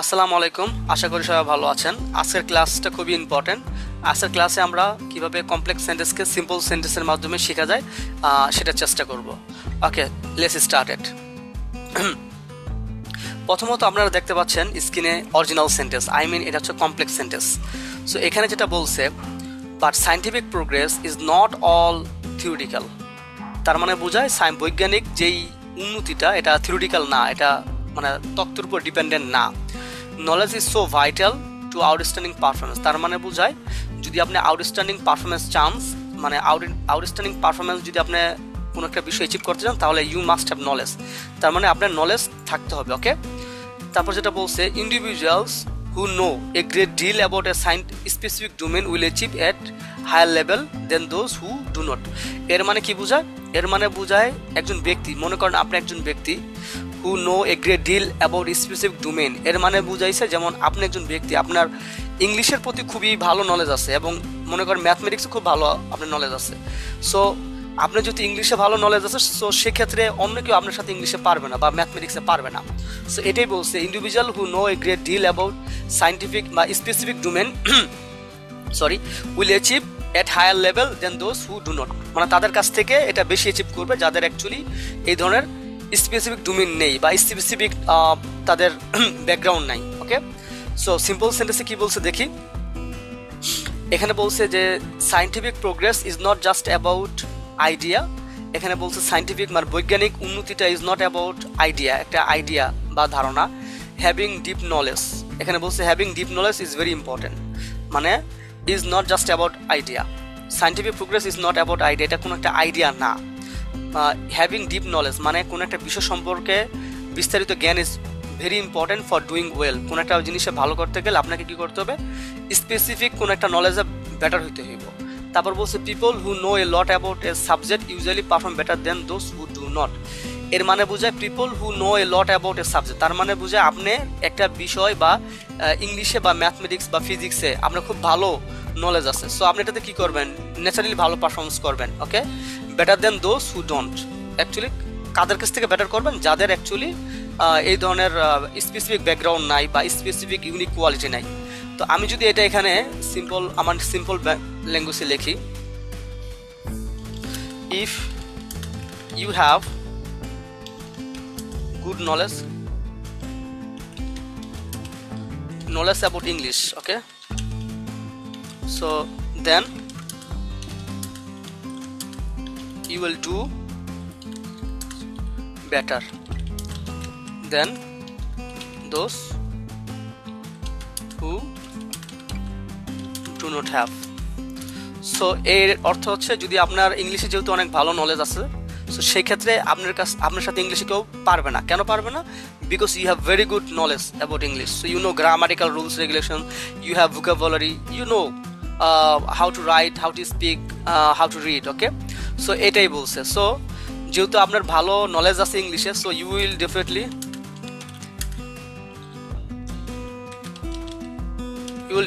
আসসালামু আলাইকুম, আশা করি সবাই ভালো আছেন। আজকের ক্লাসটা খুবই ইম্পর্টেন্ট। আজকের ক্লাসে আমরা কিভাবে কমপ্লেক্স সেন্টেন্সকে সিম্পল সেন্টেন্সের মাধ্যমে শেখা যায় সেটা চেষ্টা করব। ওকে, লেটস স্টার্ট ইট। প্রথমত আপনারা দেখতে পাচ্ছেন স্ক্রিনে অরিজিনাল সেন্টেন্স, এটা হচ্ছে কমপ্লেক্স সেন্টেন্স। সো এখানে যেটা বলছে, but scientific progress is not all theoretical. তার মানে বোঝায় বৈজ্ঞানিক যেই উন্নতিটা এটা থিওরিটিক্যাল না, এটা মানে তত্ত্বের উপর ডিপেন্ডেন্ট না। Knowledge is so vital to outstanding performance. তার মানে বোঝায় যদি আপনি আউটস্ট্যান্ডিং পারফরমেন্স চান্স মানে আউটস্ট্যান্ডিং পারফরমেন্স যদি আপনি কোনো একটা বিষয় অ্যাচিভ করতে চান তাহলে ইউ মাস্ট হ্যাভ নলেজ। তার মানে আপনার নলেজ থাকতে হবে। ওকে, তারপর যেটা বলছে, individuals who know a great deal about a specific domain will achieve at higher level than those who do not. এর মানে কি বোঝায়? এর মানে বোঝায় একজন ব্যক্তি, মনে করেন আপনি একজন ব্যক্তি who know a great deal about a specific domain, এর মানে বুঝাইছে যেমন আপনি একজন ব্যক্তি, আপনার ইংলিশের প্রতি খুবই ভালো নলেজ আছে এবং মনে করেন ম্যাথমেটিক্সে খুব ভালো আপনার নলেজ আছে। সো আপনার যদি ইংলিশে ভালো নলেজ আছে, সো সেক্ষেত্রে অন্য কেউ আপনার সাথে ইংলিশে পারবে না বা ম্যাথমেটিক্সে পারবে না। সো এটাই বলছে, individual who know a great deal about scientific বা specific domain will achieve at higher level than those who do not. মানে তাদের কাছ থেকে এটা বেশি অ্যাচিভ করবে যাদের অ্যাকচুয়ালি এই ধরনের স্পেসিফিক ডোমেন নেই বা স্পেসিফিক তাদের ব্যাকগ্রাউন্ড নাই। ওকে, সো সিম্পল সেন্টেন্সে কি বলছে দেখি। এখানে বলছে যে scientific progress is not just about idea. এখানে বলছে সায়েন্টিফিক মানে বৈজ্ঞানিক উন্নতিটা ইজ নট অ্যাবাউট আইডিয়া, একটা আইডিয়া বা ধারণা। হ্যাভিং ডিপ নলেজ, এখানে বলছে having deep knowledge is very important, মানে is not just about idea. Scientific progress is not about idea, এটা কোনো একটা আইডিয়া না। হ্যাভিং ডিপ নলেজ মানে কোনো একটা বিষয় সম্পর্কে বিস্তারিত জ্ঞান is very important for doing well. কোনো একটা জিনিসে ভালো করতে গেলে আপনাকে কী করতে হবে? স্পেসিফিক কোনো একটা নলেজে বেটার হইতে হইব। তারপর বলছে people who know A lot about a subject usually perform better than those who do not. এর মানে বোঝায় people who know A lot about a subject, তার মানে বোঝায় আপনি একটা বিষয় বা ইংলিশে বা ম্যাথমেটিক্স বা ফিজিক্সে আপনার খুব ভালো নলেজ আছে। সো আপনি এটাতে কী করবেন? ন্যাচারালি ভালো পারফরমেন্স করবেন। Okay, better than those who don't. Actually কাদের কাছ থেকে বেটার করবেন? যাদের অ্যাকচুয়ালি এই ধরনের স্পেসিফিক ব্যাকগ্রাউন্ড নাই বা স্পেসিফিক ইউনিক কোয়ালিটি নাই। তো আমি যদি এটা এখানে আমার সিম্পল ল্যাঙ্গুয়েজে লিখি, if you have good knowledge about English, okay, so then you will do better than those who do not have. So এর অর্থ হচ্ছে যদি আপনার ইংলিশে যেহেতু অনেক ভালো নলেজ আছে, সো সেই ক্ষেত্রে আপনার সাথে ইংলিশে কেউ পারবে না। কেন পারবে না? Because you have very good knowledge about English. So you know grammatical rules regulation, you have vocabulary, you know how to write, how to speak, how to read. Okay, so এটাই বলছে। সো যেহেতু আপনার ভালো knowledge আছে ইংলিশে, so you will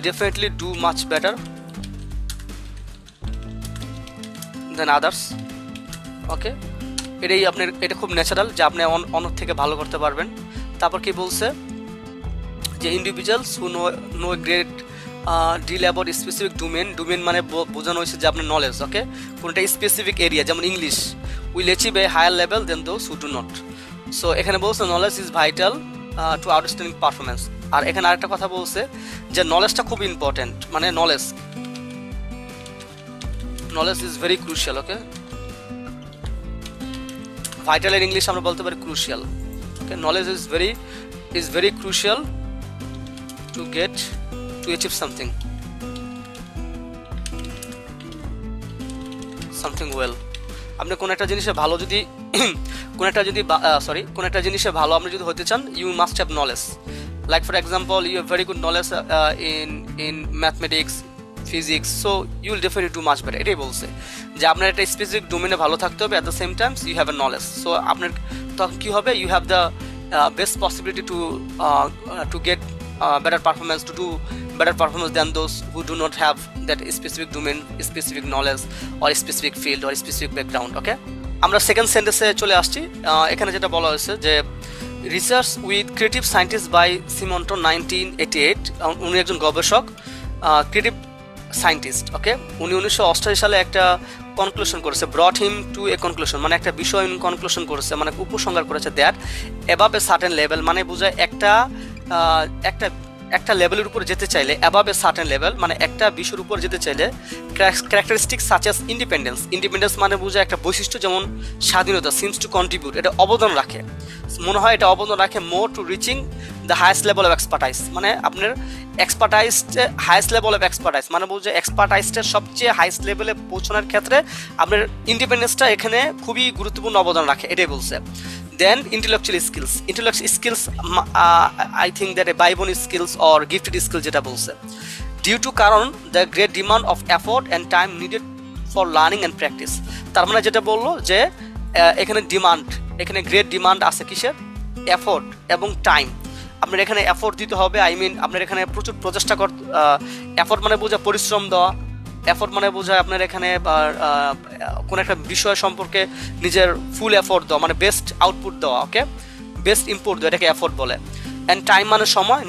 definitely do much better than others. Okay, এটা খুব natural যে আপনি অন্য থেকে ভালো করতে পারবেন। তারপর কি বলছে যে individuals who know great deal about specific domain মানে বোঝানো হয়েছে যে আপনার নলেজ, ওকে, কোনটা স্পেসিফিক এরিয়া যেমন English, will achieve a higher level than those who do not. So এখানে বলছে knowledge is vital to outstanding performance. আর এখানে আরেকটা কথা বলছে যে নলেজটা খুব ইম্পর্টেন্ট, মানে knowledge is very crucial. Okay, vital এর ইংলিশ আমরা বলতে পারি crucial. Okay, knowledge is very crucial two achieve something well. আপনি কোন একটা জিনিসে ভালো যদি কোন একটা জিনিসে ভালো আপনি যদি হতে চান, you must have knowledge. Like for example, you have very good knowledge in mathematics, physics, so you will definitely do much better. এটাই বলছে যে আপনার একটা স্পেসিফিক ডোমেনে ভালো থাকতে হবে, at the same times you have a knowledge. So আপনার তখন কী হবে? You have the best possibility to get better performance, to do better performance than those who do not have that specific domain, specific knowledge or specific field or specific background. Okay, আমরা second সেন্টেন্সে চলে আসছি। এখানে যেটা বলা হয়েছে যে research with creative scientist by Simonton 1988, উনি একজন গবেষক, ক্রিয়েটিভ সায়েন্টিস্ট। ওকে, উনি 1988 সালে একটা কনক্লুশন করেছে, ব্রট হিম টু এ কনক্লুশন, মানে একটা বিষয় কনক্লুশন করেছে, মানে উপসংহার করেছে, that above a certain level, মানে বোঝায় একটা লেভেলের উপর যেতে চাইলে, অ্যাবাভ এ সার্টেন লেভেল মানে একটা বিষয়ের উপর যেতে চাইলে ক্যারেক্টারিস্টিক সাচ অ্যাজ ইন্ডিপেন্ডেন্স মানে বোঝায় একটা বৈশিষ্ট্য যেমন স্বাধীনতা, সিমস টু কন্ট্রিবিউট, এটা অবদান রাখে, মনে হয় এটা অবদান রাখে more to reaching the highest level of expertise, মানে আপনার expertise highest level of expertise মানে বোঝায় এক্সপার্টাইজটার সবচেয়ে হাইয়েস্ট লেভেলে পৌঁছানোর ক্ষেত্রে আপনার ইন্ডিপেন্ডেন্সটা এখানে খুবই গুরুত্বপূর্ণ অবদান রাখে, এটাই বলছে। Then intellectual skills, I think that a byborn skills or gifted skill যেটা বলছে, due to কারণ the great demand of effort and time needed for learning and practice, তার মানে যেটা বললো যে এখানে গ্রেট ডিমান্ড আছে কিসের, এফোর্ট এবং টাইম, আপনার এখানে এফোর্ট দিতে হবে, আপনার এখানে প্রচুর প্রচেষ্টা করতে, এফোর্ট মানে বোঝা পরিশ্রম দেওয়া, এফোর্ট মানে বোঝায় আপনার এখানে কোনো একটা বিষয় সম্পর্কে নিজের ফুল এফোর্ট দেওয়া, মানে বেস্ট আউটপুট দেওয়া, ওকে, বেস্ট ইনপুট দেওয়া, এটাকে এফোর্ট বলে। অ্যান্ড টাইম মানে সময়,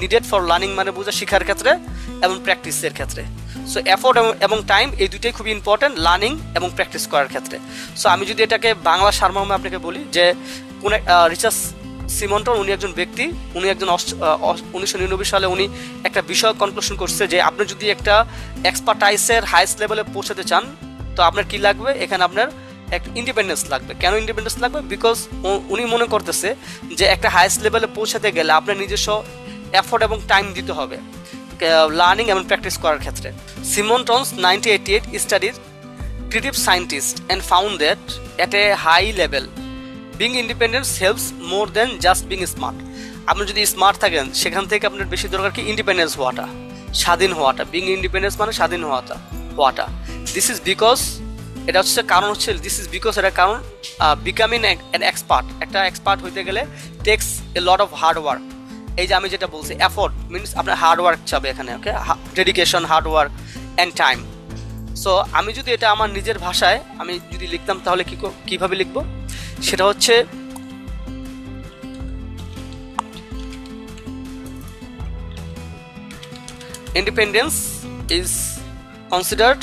নিডেড ফর লার্নিং মানে বোঝা শিক্ষার ক্ষেত্রে এবং প্র্যাকটিসের ক্ষেত্রে। সো এফোর্ট এবং টাইম এই দুটোই খুবই ইম্পর্টেন্ট লার্নিং এবং প্র্যাকটিস করার ক্ষেত্রে। সো আমি যদি এটাকে বাংলা সারমর্মে আপনাকে বলি যে কোন রিচার্ড সিমন্টন উনি একজন ব্যক্তি, উনি একজন 1999 সালে উনি একটা বিষয় কনক্লুশন করছে যে আপনি যদি একটা এক্সপার্টাইজের হাইস্ট লেভেলে পৌঁছাতে চান তো আপনার কি লাগবে, এখানে আপনার একটা ইন্ডিপেন্ডেন্স লাগবে। কেন ইন্ডিপেন্ডেন্স লাগবে? বিকজ উনি মনে করতেছে যে একটা হাইস্ট লেভেলে পৌঁছাতে গেলে আপনার নিজস্ব এফোর্ট এবং টাইম দিতে হবে লার্নিং এবং প্র্যাকটিস করার ক্ষেত্রে। Simonton's 1988 studied creative scientist and found that at a high level being independence helps more than just being smart. আপনি যদি স্মার্ট থাকেন সেখান থেকে আপনার বেশি দরকার কি ইন্ডিপেন্ডেন্স হওয়াটা, স্বাধীন হওয়াটা। বিং ইন্ডিপেন্ডেন্স মানে স্বাধীন হওয়াটা। দিস ইজ বিকজ, এটা হচ্ছে কারণ হচ্ছে দিস ইজ বিকজ, এটা কারণ বিকামিং অ্যান এক্সপার্ট, একটা এক্সপার্ট হইতে গেলে takes a lot of hard work. এই যে আমি যেটা বলছি এফোর্ট মিনস আপনার হার্ড ওয়ার্ক চাবে এখানে, okay, dedication, hard work and time. So আমি যদি এটা আমার নিজের ভাষায় আমি যদি লিখতাম তাহলে কীভাবে লিখবো, সেটা হচ্ছে ইন্ডিপেন্ডেন্স ইজ কনসিডার্ড,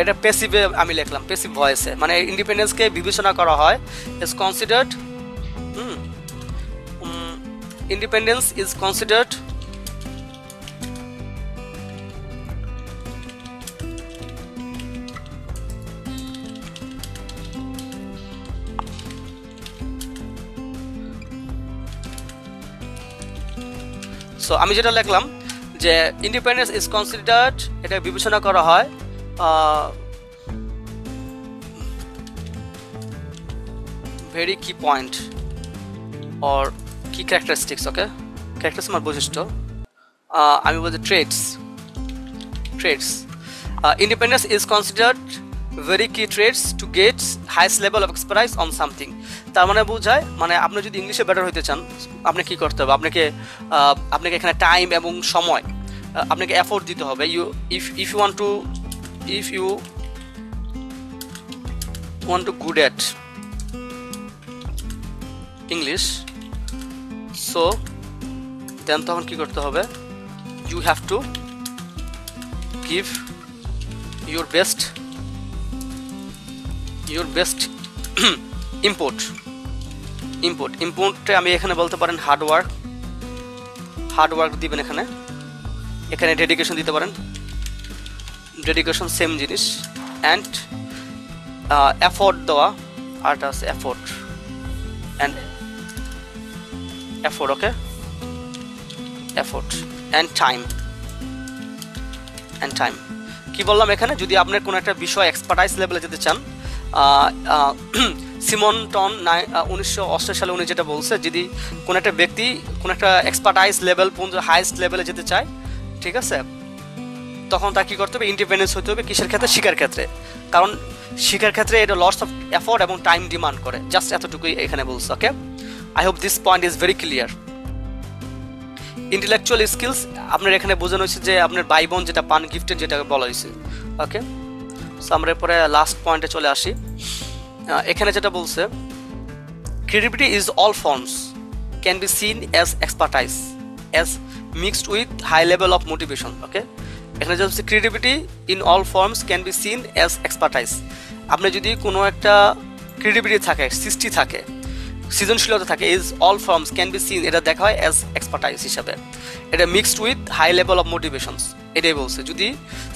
এটা প্যাসিভে আমি লিখলাম, প্যাসিভ ভয়েসে, মানে ইন্ডিপেন্ডেন্সকে বিবেচনা করা হয় is considered, independence is considered so আমি যেটা লিখলাম যে ইন্ডিপেন্ডেন্স ইজ কনসিডার্ড, এটা বিবেচনা করা হয় ভেরি কি পয়েন্ট অর কি ক্যারেক্টারিস্টিক্স, ওকে, ক্যারেক্টারিস্টিক্স মানে বৈশিষ্ট্য, আমি বলছি trades. Independence is considered very key traits to get highest level of expertise on something. তার মানে বোঝায়, মানে আপনি যদি ইংলিশে বেটার হইতে চান আপনি কি করতে হবে, আপনাকে এখানে টাইম এবং সময়, আপনাকে এফোর্ট দিতে হবে। if you want to good at English, so then তখন কি করতে হবে, you have to give your best ইম্পোর্টে আমি এখানে বলতে পারেন হার্ড ওয়ার্ক দিবেন, এখানে ডেডিকেশন দিতে পারেন, ডেডিকেশন সেম জিনিস, অ্যান্ড এফোর্ট দেওয়া, আরটা আছে effort, okay, effort and time. কি বললাম এখানে, যদি আপনার কোনো একটা বিষয় এক্সপার্টাইজ লেভেলে যেতে চান, সিমন্টন 1988 সালে উনি যেটা বলছে, যদি কোনো একটা ব্যক্তি কোনো একটা এক্সপার্টাইজ লেভেল হাইয়েস্ট লেভেলে যেতে চায়, ঠিক আছে, তখন তার কী করতে হবে, ইন্ডিপেন্ডেন্স হতে হবে কিসের ক্ষেত্রে, শিক্ষার ক্ষেত্রে। কারণ শিক্ষার ক্ষেত্রে এটা লটস অফ এফোর্ট এবং টাইম ডিমান্ড করে, জাস্ট এতটুকুই এখানে বলছে, okay. I hope this point is very clear. Intellectual skills আপনার এখানে বোঝানো হয়েছে যে আপনার ভাই বোন যেটা পান গিফটেড, যেটা বলা হয়েছে, ওকে। সো আমরা এরপরে লাস্ট পয়েন্টে চলে আসি। এখানে যেটা বলছে creativity is all forms can be seen as expertise as mixed with high level of motivation. ওকে, এখানে যেটা হচ্ছে creativity in all forms can be seen as expertise. আপনি যদি কোনো একটা ক্রিয়েটিভিটি থাকে, সৃষ্টি থাকে, সৃজনশীলতা থাকে, is all forms can be seen, এটা দেখা হয় অ্যাজ এক্সপার্টাইজ হিসাবে। এটা mixed with high level of motivations, এটাই বলছে। যদি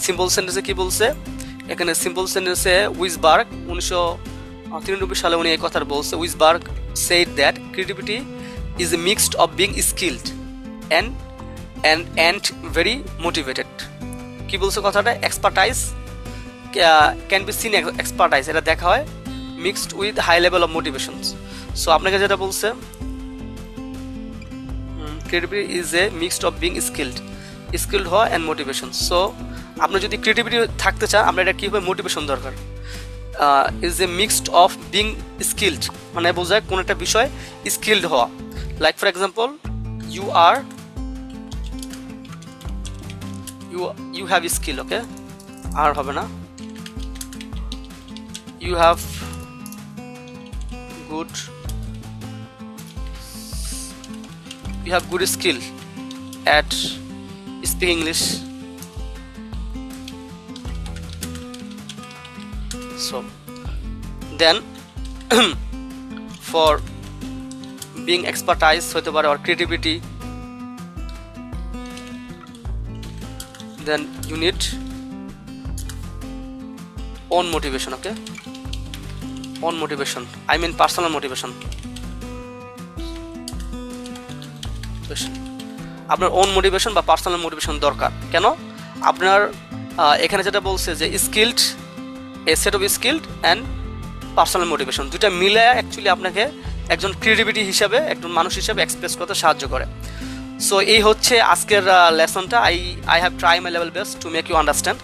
সিম্পল সেন্টেন্সে কি বলছে, এখানে সিম্পল সেন্টেন্সে উইসবার্গ 1993 সালে উনি এই কথা বলছে। উইসবার্গ said that creativity is a mixed of being skilled and very motivated. কি বলছে কথাটা, expertise can be seen, expertise এটা দেখা হয় mixed with high level of motivations. So আপনাকে যেটা বলছে creativity is a mixed of being skilled হওয়া অ্যান্ড মোটিভেশন। সো আপনি যদি ক্রিয়েটিভিটি থাকতে চান, আপনার এটা কী হবে, মোটিভেশন দরকার। Is a mixed of being skilled মানে বোঝায় কোনো একটা বিষয় স্কিল্ড হওয়া। Like for example you have skill, ওকে, আর হবে না, you have good skill at speaking English. So then for being expertise হতে পারে or creativity, then you need own motivation. Okay, own motivation, I mean personal motivation. আপনার on motivation বা personal motivation দরকার। কেন? আপনার এখানে যেটা বলছে যে skilled, A set of skilled and personal motivation, দুইটা মিলে অ্যাকচুয়ালি আপনাকে একজন ক্রিয়েটিভিটি হিসাবে, একজন মানুষ হিসাবে এক্সপ্রেস করতে সাহায্য করে। সো এই হচ্ছে আজকের লেসনটা। I have try my level best to make you understand.